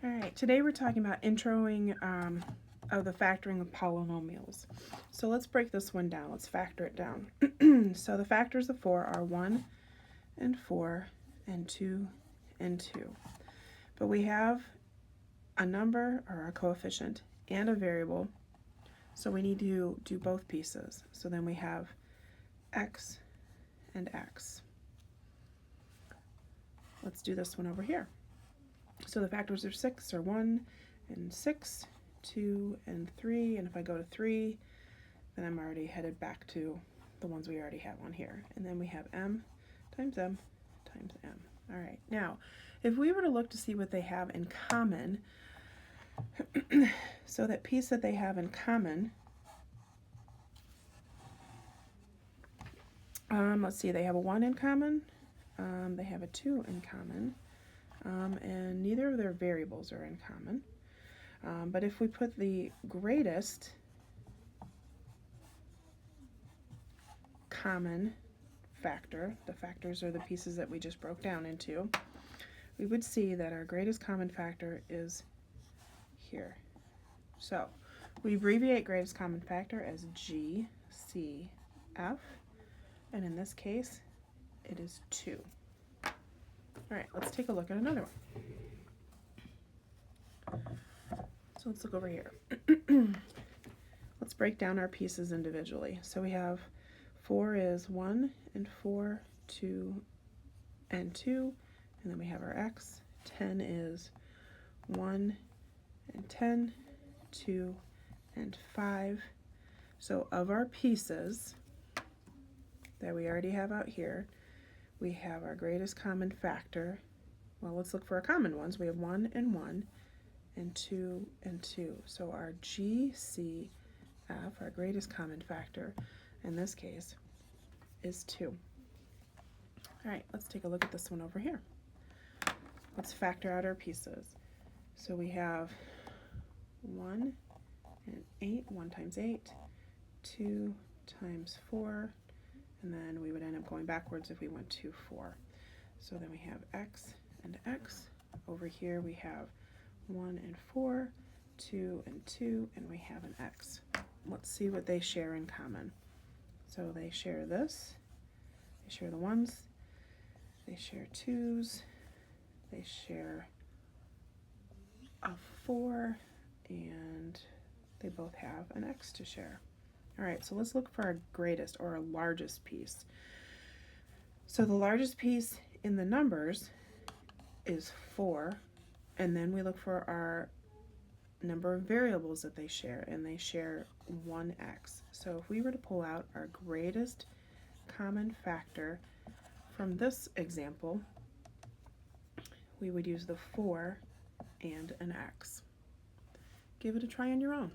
All right, today we're talking about introing of the factoring of polynomials. So let's break this one down. Let's factor it down. So the factors of 4 are 1 and 4 and 2 and 2. But we have a number or a coefficient and a variable, so we need to do both pieces. So then we have x and x. Let's do this one over here. So the factors of 6 are 1 and 6, 2 and 3, and if I go to 3, then I'm already headed back to the ones we already have on here. And then we have m times m times m. All right, now if we were to look to see what they have in common, so that piece that they have in common, let's see, they have a 1 in common, they have a 2 in common, and neither of their variables are in common. But if we put the greatest common factor, the factors are the pieces that we just broke down into, we would see that our greatest common factor is here. So we abbreviate greatest common factor as GCF, and in this case it is 2. All right, let's take a look at another one. So let's look over here. Let's break down our pieces individually. So we have 4 is 1 and 4, 2 and 2, and then we have our x. 10 is 1 and 10, 2 and 5. So of our pieces that we already have out here, we have our greatest common factor. Well, let's look for our common ones. We have 1 and 1 and 2 and 2. So our GCF, our greatest common factor, in this case, is 2. All right, let's take a look at this one over here. Let's factor out our pieces. So we have 1 and 8, 1 times 8, 2 times 4, and then we would end up going backwards if we went to 4. So then we have x and x. Over here we have 1 and 4, 2 and 2, and we have an x. Let's see what they share in common. So they share this, they share the 1s, they share 2s, they share a 4, and they both have an x to share. All right, so let's look for our greatest or our largest piece. So the largest piece in the numbers is 4, and then we look for our number of variables that they share, and they share 1x. So if we were to pull out our greatest common factor from this example, we would use the 4 and an x. Give it a try on your own.